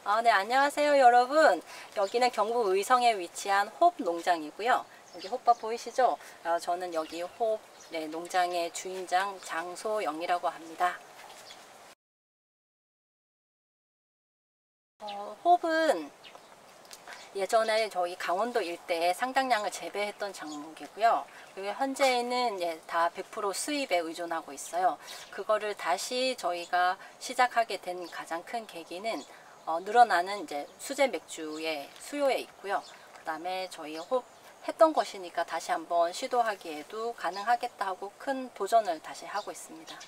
네, 안녕하세요, 여러분. 여기는 경북 의성에 위치한 홉 농장이고요. 여기 홉밭 보이시죠? 저는 여기 홉 농장의 주인장 장소영이라고 합니다. 홉은 예전에 저희 강원도 일대에 상당량을 재배했던 작물이고요. 그리고 현재는 다 100% 수입에 의존하고 있어요. 그거를 다시 저희가 시작하게 된 가장 큰 계기는 늘어나는 이제 수제 맥주의 수요에 있고요. 그 다음에 저희 홉 했던 것이니까 다시 한번 시도하기에도 가능하겠다 하고 큰 도전을 다시 하고 있습니다.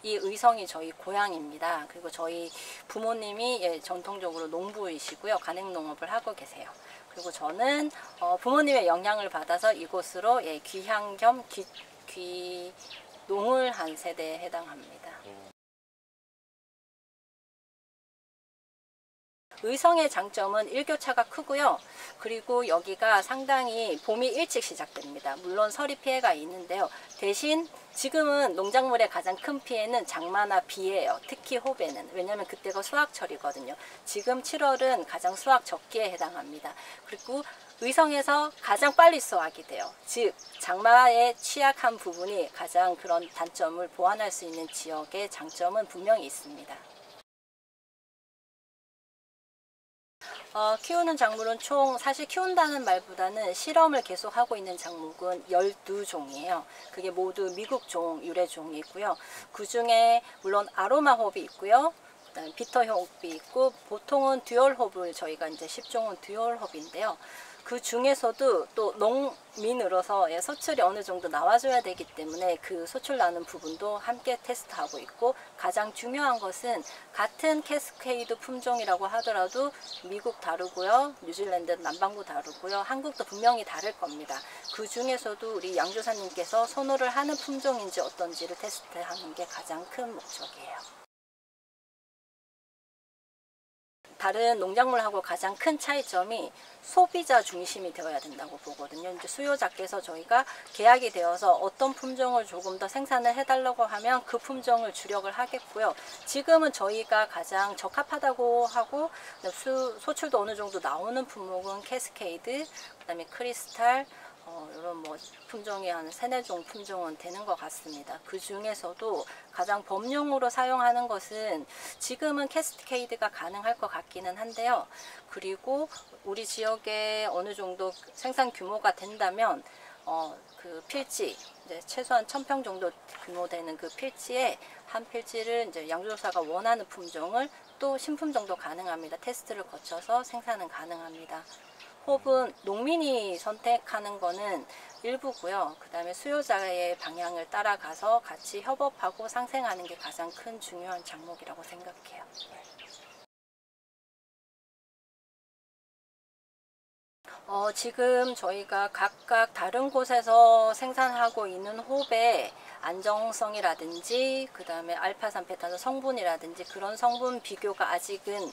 이 의성이 저희 고향입니다. 그리고 저희 부모님이 전통적으로 농부이시고요. 간행농업을 하고 계세요. 그리고 저는 부모님의 영향을 받아서 이곳으로 귀향 겸 귀농을 한 세대에 해당합니다. 의성의 장점은 일교차가 크고요. 그리고 여기가 상당히 봄이 일찍 시작됩니다. 물론 서리 피해가 있는데요. 대신 지금은 농작물의 가장 큰 피해는 장마나 비예요. 특히 홉에는. 왜냐하면 그때가 수확철이거든요. 지금 7월은 가장 수확 적기에 해당합니다. 그리고 의성에서 가장 빨리 수확이 돼요. 즉 장마에 취약한 부분이 가장 그런 단점을 보완할 수 있는 지역의 장점은 분명히 있습니다. 키우는 작물은 총 사실 키운다는 말보다는 실험을 계속하고 있는 작물은 12종이에요. 그게 모두 미국종 유래종이고요. 그 중에 물론 아로마 홉이 있고요. 그다음에 비터 홉이 있고 보통은 듀얼 홉을 저희가 이제 10종은 듀얼 홉인데요. 그 중에서도 또 농민으로서 소출이 어느 정도 나와줘야 되기 때문에 그 소출 나는 부분도 함께 테스트하고 있고, 가장 중요한 것은 같은 캐스케이드 품종이라고 하더라도 미국 다르고요, 뉴질랜드 남반구 다르고요, 한국도 분명히 다를 겁니다. 그 중에서도 우리 양조사님께서 선호를 하는 품종인지 어떤지를 테스트하는 게 가장 큰 목적이에요. 다른 농작물하고 가장 큰 차이점이 소비자 중심이 되어야 된다고 보거든요. 이제 수요자께서 저희가 계약이 되어서 어떤 품종을 조금 더 생산을 해달라고 하면 그 품종을 주력을 하겠고요. 지금은 저희가 가장 적합하다고 하고 소출도 어느 정도 나오는 품목은 캐스케이드, 그다음에 크리스탈, 이런 품종이 한 3-4종 품종은 되는 것 같습니다. 그 중에서도 가장 범용으로 사용하는 것은 지금은 캐스케이드가 가능할 것 같기는 한데요. 그리고 우리 지역에 어느 정도 생산 규모가 된다면 그 필지, 이제 최소한 1000평 정도 규모 되는 그 필지에 한 필지를 이제 양조사가 원하는 품종을 또 신품 정도 가능합니다. 테스트를 거쳐서 생산은 가능합니다. 홉은 농민이 선택하는 거는 일부고요. 그 다음에 수요자의 방향을 따라가서 같이 협업하고 상생하는 게 가장 큰 중요한 작목이라고 생각해요. 지금 저희가 각각 다른 곳에서 생산하고 있는 홉의 안정성이라든지 그 다음에 알파산페탄의 성분이라든지 그런 성분 비교가 아직은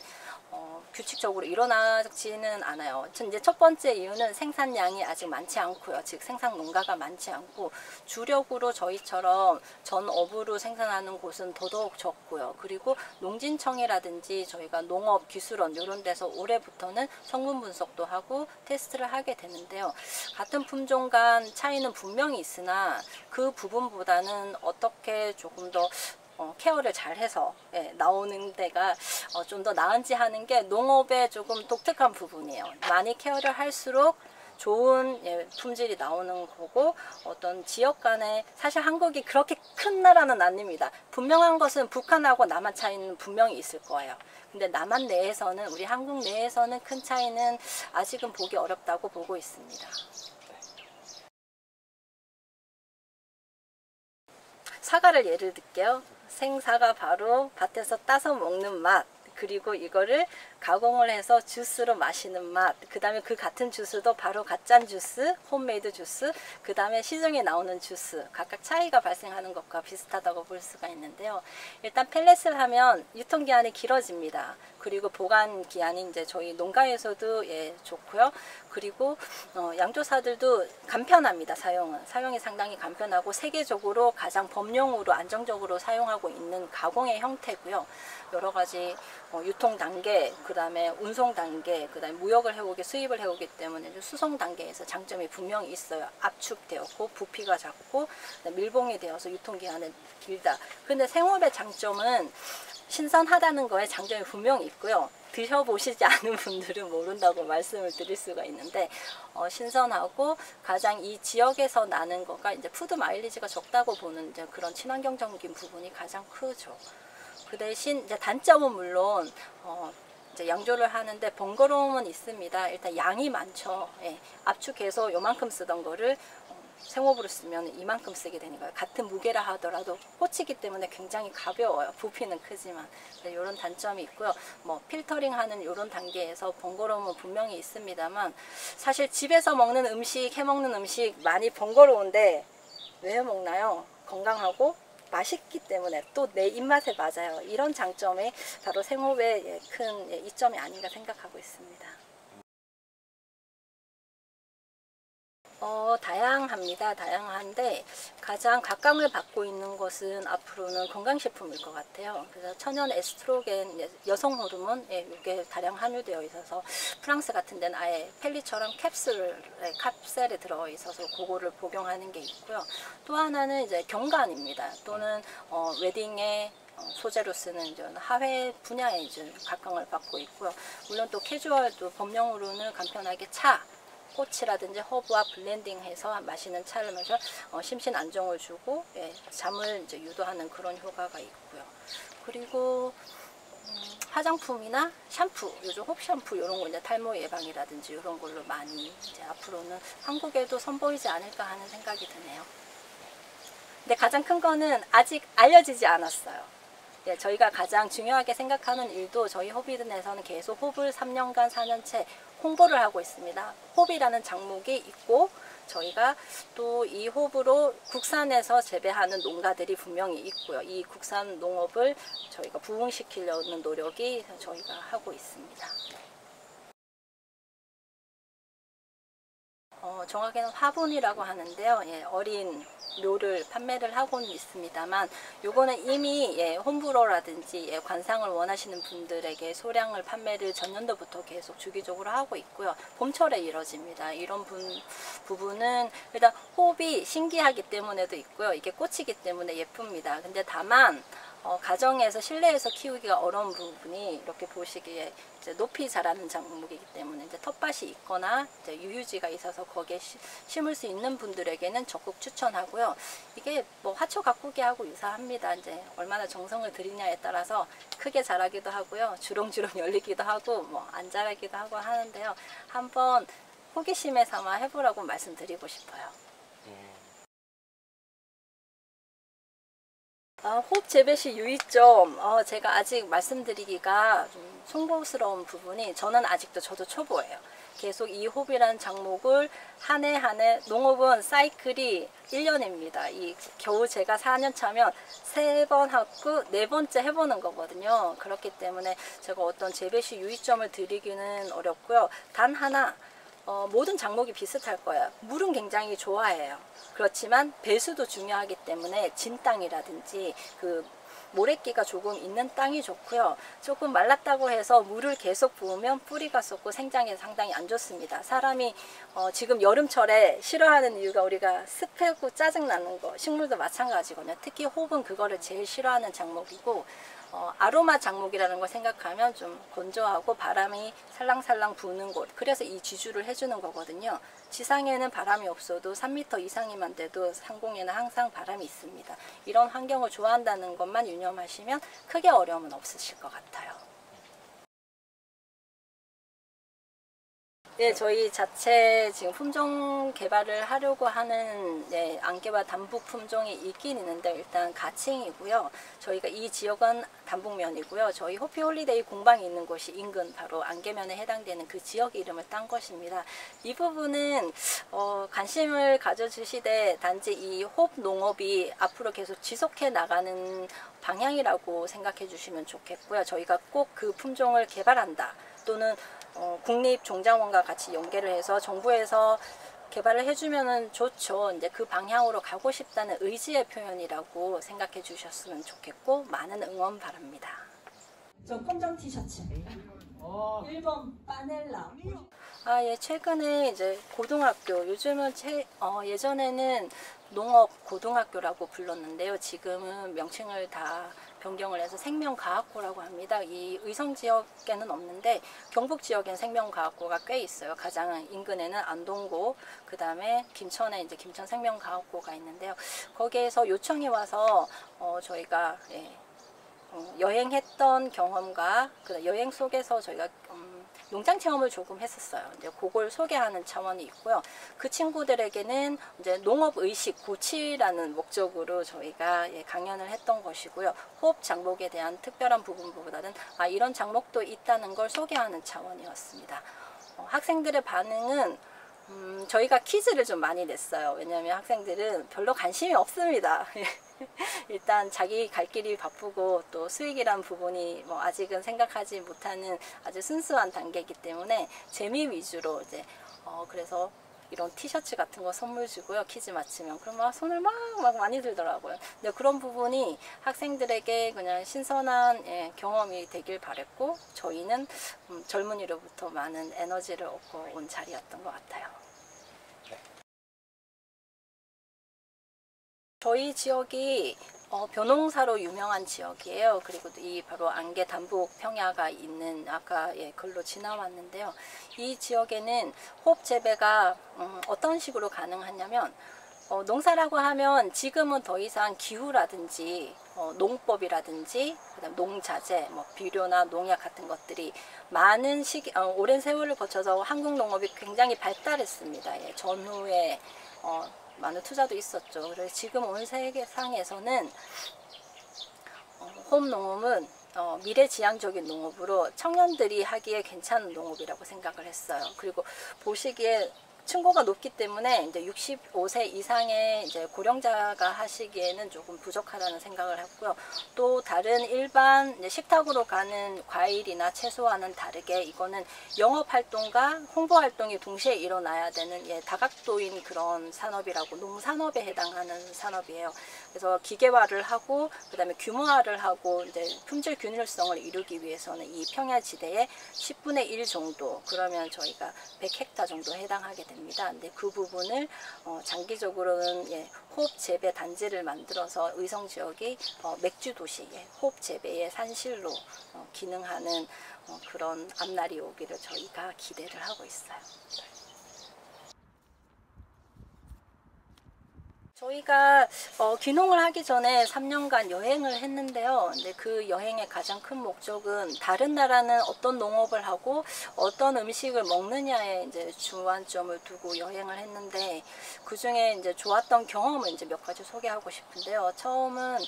규칙적으로 일어나지는 않아요. 이제 첫 번째 이유는 생산량이 아직 많지 않고요. 즉 생산 농가가 많지 않고, 주력으로 저희처럼 전업으로 생산하는 곳은 더더욱 적고요. 그리고 농진청이라든지 저희가 농업기술원 이런 데서 올해부터는 성분 분석도 하고 테스트를 하게 되는데요. 같은 품종 간 차이는 분명히 있으나 그 부분보다는 어떻게 조금 더 케어를 잘 해서 나오는 데가 좀 더 나은지 하는 게 농업의 조금 독특한 부분이에요. 많이 케어를 할수록 좋은 품질이 나오는 거고, 어떤 지역 간에 사실 한국이 그렇게 큰 나라는 아닙니다. 분명한 것은 북한하고 남한 차이는 분명히 있을 거예요. 근데 남한 내에서는, 우리 한국 내에서는 큰 차이는 아직은 보기 어렵다고 보고 있습니다. 사과를 예를 들게요. 생사과 바로 밭에서 따서 먹는 맛, 그리고 이거를 가공을 해서 주스로 마시는 맛, 그 다음에 그 같은 주스도 바로 갓짠 주스, 홈메이드 주스, 그 다음에 시중에 나오는 주스, 각각 차이가 발생하는 것과 비슷하다고 볼 수가 있는데요. 일단 펠렛을 하면 유통기한이 길어집니다. 그리고 보관기한이 이제 저희 농가에서도 좋고요. 그리고 양조사들도 간편합니다. 사용이 상당히 간편하고 세계적으로 가장 범용으로 안정적으로 사용하고 있는 가공의 형태고요. 여러 가지 유통 단계, 그 다음에 운송 단계, 그 다음에 무역을 해오기, 수입을 해오기 때문에 수송 단계에서 장점이 분명히 있어요. 압축되었고 부피가 작고 밀봉이 되어서 유통기한은 길다. 근데 생호흡의 장점은 신선하다는 거에 장점이 분명히 있고요. 드셔보시지 않은 분들은 모른다고 말씀을 드릴 수가 있는데 신선하고 가장 이 지역에서 나는 거가 이제 푸드 마일리지가 적다고 보는 이제 그런 친환경적인 부분이 가장 크죠. 그 대신 이제 단점은 물론 이제 양조를 하는데 번거로움은 있습니다. 일단 양이 많죠. 압축해서 요만큼 쓰던 거를 생호흡으로 쓰면 이만큼 쓰게 되는 거예요. 같은 무게라 하더라도 꽂히기 때문에 굉장히 가벼워요. 부피는 크지만 이런 단점이 있고요. 뭐 필터링하는 이런 단계에서 번거로움은 분명히 있습니다만 사실 집에서 먹는 음식, 해먹는 음식 많이 번거로운데 왜 해먹나요? 건강하고 맛있기 때문에 또 내 입맛에 맞아요. 이런 장점이 바로 생호흡의 큰 이점이 아닌가 생각하고 있습니다. 다양합니다. 다양한데 가장 각광을 받고 있는 것은 앞으로는 건강식품일 것 같아요. 그래서 천연 에스트로겐, 여성 호르몬, 이게 다량 함유되어 있어서 프랑스 같은 데는 아예 펠리처럼 캡슐에 들어있어서 그거를 복용하는 게 있고요. 또 하나는 이제 경관입니다. 또는 웨딩에 소재로 쓰는 이제 하회 분야에 이제 각광을 받고 있고요. 물론 또 캐주얼도 법령으로는 간편하게 차, 꽃이라든지 허브와 블렌딩해서 마시는 차를 마셔 심신 안정을 주고 잠을 이제 유도하는 그런 효과가 있고요. 그리고 화장품이나 샴푸, 요즘 홉 샴푸 이런 거 이제 탈모 예방이라든지 이런 걸로 많이 이제 앞으로는 한국에도 선보이지 않을까 하는 생각이 드네요. 근데 가장 큰 거는 아직 알려지지 않았어요. 저희가 가장 중요하게 생각하는 일도 저희 호비든에서는 계속 홉을 3년간 4년째 홍보를 하고 있습니다. 홉이라는 장목이 있고 저희가 또 이 홉으로 국산에서 재배하는 농가들이 분명히 있고요. 이 국산 농업을 저희가 부흥시키려는 노력이 저희가 하고 있습니다. 정확히는 화분이라고 하는데요. 어린 묘를 판매를 하고는 있습니다만 요거는 이미 홈브로라든지 관상을 원하시는 분들에게 소량을 판매를 전년도부터 계속 주기적으로 하고 있고요. 봄철에 이뤄집니다. 이런 부분은 일단 호흡이 신기하기 때문에도 있고요. 이게 꽃이기 때문에 예쁩니다. 근데 다만 가정에서 실내에서 키우기가 어려운 부분이 이렇게 보시기에 이제 높이 자라는 작물이기 때문에 이제 텃밭이 있거나 이제 유유지가 있어서 거기에 심을 수 있는 분들에게는 적극 추천하고요. 이게 뭐 화초 가꾸기하고 유사합니다. 이제 얼마나 정성을 들이냐에 따라서 크게 자라기도 하고요. 주렁주렁 열리기도 하고 뭐 안 자라기도 하고 하는데요. 한번 호기심에 삼아 해보라고 말씀드리고 싶어요. 호흡 재배 시 유의점, 제가 아직 말씀드리기가 좀 송구스러운 부분이 저는 아직도 저도 초보예요. 계속 이 호흡이라는 작목을 한 해 한 해, 농업은 사이클이 1년입니다. 이 겨우 제가 4년 차면 3번 하고 4번째 해보는 거거든요. 그렇기 때문에 제가 어떤 재배 시 유의점을 드리기는 어렵고요. 단 하나, 모든 작목이 비슷할 거예요. 물은 굉장히 좋아해요. 그렇지만 배수도 중요하기 때문에 진 땅이라든지 그 모래기가 조금 있는 땅이 좋고요. 조금 말랐다고 해서 물을 계속 부으면 뿌리가 썩고 생장에 상당히 안 좋습니다. 사람이 지금 여름철에 싫어하는 이유가 우리가 습하고 짜증나는 거, 식물도 마찬가지거든요. 특히 호흡은 그거를 제일 싫어하는 작목이고 아로마 작목이라는 걸 생각하면 좀 건조하고 바람이 살랑살랑 부는 곳, 그래서 이 지주를 해주는 거거든요. 지상에는 바람이 없어도 3m 이상이만 돼도 상공에는 항상 바람이 있습니다. 이런 환경을 좋아한다는 것만 유념하시면 크게 어려움은 없으실 것 같아요. 네, 저희 자체 지금 품종 개발을 하려고 하는 네, 안개와 단북 품종이 있긴 있는데 일단 가칭이고요. 저희가 이 지역은 단북면이고요. 저희 호피홀리데이 공방이 있는 곳이 인근 바로 안개면에 해당되는 그 지역 이름을 딴 것입니다. 이 부분은 관심을 가져주시되 단지 이 호흡 농업이 앞으로 계속 지속해 나가는 방향이라고 생각해 주시면 좋겠고요. 저희가 꼭 그 품종을 개발한다 또는 국립종자원과 같이 연계를 해서 정부에서 개발을 해주면 좋죠. 이제 그 방향으로 가고 싶다는 의지의 표현이라고 생각해 주셨으면 좋겠고 많은 응원 바랍니다. 저 꼼장 티셔츠 1번 파넬라. 예, 최근에 이제 고등학교, 요즘은 예전에는 농업 고등학교라고 불렀는데요. 지금은 명칭을 다 변경을 해서 생명과학고라고 합니다. 이 의성 지역에는 없는데 경북 지역엔 생명과학고가 꽤 있어요. 가장 인근에는 안동고, 그 다음에 김천에 이제 김천 생명과학고가 있는데요. 거기에서 요청이 와서 저희가 여행했던 경험과 그 여행 속에서 저희가 농장 체험을 조금 했었어요. 이제 그걸 소개하는 차원이 있고요. 그 친구들에게는 이제 농업 의식 고취라는 목적으로 저희가 강연을 했던 것이고요. 호흡 장목에 대한 특별한 부분보다는 이런 장목도 있다는 걸 소개하는 차원이었습니다. 학생들의 반응은 저희가 퀴즈를 좀 많이 냈어요. 왜냐하면 학생들은 별로 관심이 없습니다. 일단 자기 갈 길이 바쁘고 또 수익이란 부분이 아직은 생각하지 못하는 아주 순수한 단계이기 때문에 재미 위주로 이제 그래서 이런 티셔츠 같은 거 선물 주고요. 퀴즈 맞히면 그럼 막 손을 막 많이 들더라고요. 근데 그런 부분이 학생들에게 그냥 신선한 경험이 되길 바랬고 저희는 젊은이로부터 많은 에너지를 얻고 온 자리였던 것 같아요. 저희 지역이 벼농사로 유명한 지역이에요. 그리고 이 바로 안개 단북 평야가 있는 아까 글로 지나왔는데요. 이 지역에는 호흡 재배가 어떤 식으로 가능하냐면 농사라고 하면 지금은 더 이상 기후라든지 농법이라든지 그다음 농자재, 비료나 농약 같은 것들이 많은 오랜 세월을 거쳐서 한국 농업이 굉장히 발달했습니다. 전후에 많은 투자도 있었죠. 그래서 지금 온 세계상에서는 홈농업은 미래지향적인 농업으로 청년들이 하기에 괜찮은 농업이라고 생각을 했어요. 그리고 보시기에 층고가 높기 때문에 이제 65세 이상의 이제 고령자가 하시기에는 조금 부족하다는 생각을 했고요. 또 다른 일반 식탁으로 가는 과일이나 채소와는 다르게 이거는 영업 활동과 홍보 활동이 동시에 일어나야 되는 다각도인 그런 산업이라고 농산업에 해당하는 산업이에요. 그래서 기계화를 하고 그다음에 규모화를 하고 이제 품질 균일성을 이루기 위해서는 이 평야지대에 10분의 1 정도 그러면 저희가 100헥타 정도 해당하게 됩니다. 근데 그 부분을 장기적으로는 호흡 재배 단지를 만들어서 의성 지역이 맥주 도시 호흡 재배의 산실로 기능하는 그런 앞날이 오기를 저희가 기대를 하고 있어요. 저희가 귀농을 하기 전에 3년간 여행을 했는데요. 근데 그 여행의 가장 큰 목적은 다른 나라는 어떤 농업을 하고 어떤 음식을 먹느냐에 이제 주안점을 두고 여행을 했는데 그 중에 이제 좋았던 경험을 이제 몇 가지 소개하고 싶은데요. 처음은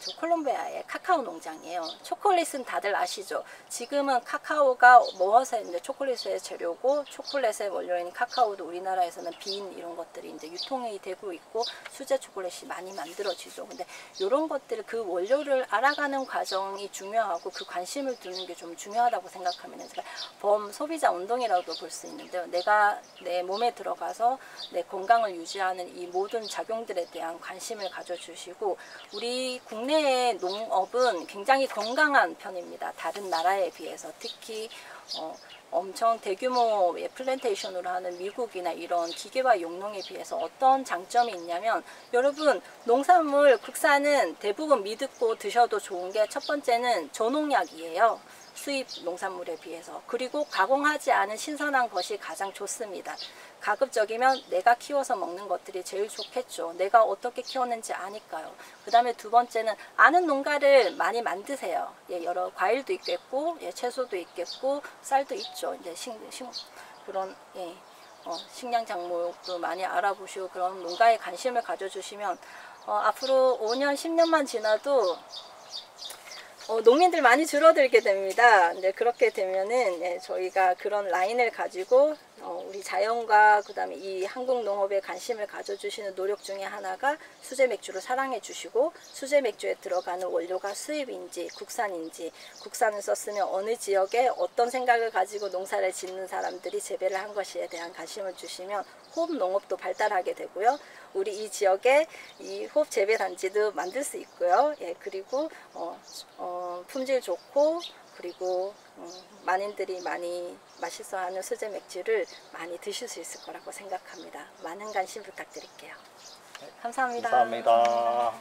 저 콜롬비아의 카카오 농장이에요. 초콜릿은 다들 아시죠? 지금은 카카오가 모아서 이제 초콜릿의 재료고 초콜릿의 원료인 카카오도 우리나라에서는 빈 이런 것들이 이제 유통이 되고 있고 수제 초콜릿이 많이 만들어지죠. 근데 이런 것들 그 원료를 알아가는 과정이 중요하고 그 관심을 두는 게 좀 중요하다고 생각하면 제가 범소비자 운동이라고 볼 수 있는데요. 내가 내 몸에 들어가서 내 건강을 유지하는 이 모든 작용들에 대한 관심을 가져주시고 우리 국내의 농업은 굉장히 건강한 편입니다. 다른 나라에 비해서 특히 엄청 대규모의 플랜테이션으로 하는 미국이나 이런 기계화 용농에 비해서 어떤 장점이 있냐면 여러분 농산물 국산은 대부분 믿고 드셔도 좋은 게 첫 번째는 저농약이에요. 수입 농산물에 비해서. 그리고 가공하지 않은 신선한 것이 가장 좋습니다. 가급적이면 내가 키워서 먹는 것들이 제일 좋겠죠. 내가 어떻게 키웠는지 아니까요. 그 다음에 두 번째는 아는 농가를 많이 만드세요. 여러 과일도 있겠고 채소도 있겠고 쌀도 있죠. 이제 그런 식량 작물도 많이 알아보시고 그런 농가에 관심을 가져주시면 앞으로 5년, 10년만 지나도 농민들 많이 줄어들게 됩니다. 이제 그렇게 되면은 저희가 그런 라인을 가지고 우리 자연과 그다음에 이 한국 농업에 관심을 가져주시는 노력 중에 하나가 수제 맥주를 사랑해 주시고 수제 맥주에 들어가는 원료가 수입인지 국산인지 국산을 썼으면 어느 지역에 어떤 생각을 가지고 농사를 짓는 사람들이 재배를 한 것에 대한 관심을 주시면 호흡 농업도 발달하게 되고요. 우리 이 지역에 이 호흡 재배 단지도 만들 수 있고요. 예, 그리고 품질 좋고 그리고 만인들이 많이 맛있어하는 수제 맥주를 많이 드실 수 있을 거라고 생각합니다. 많은 관심 부탁드릴게요. 감사합니다. 감사합니다.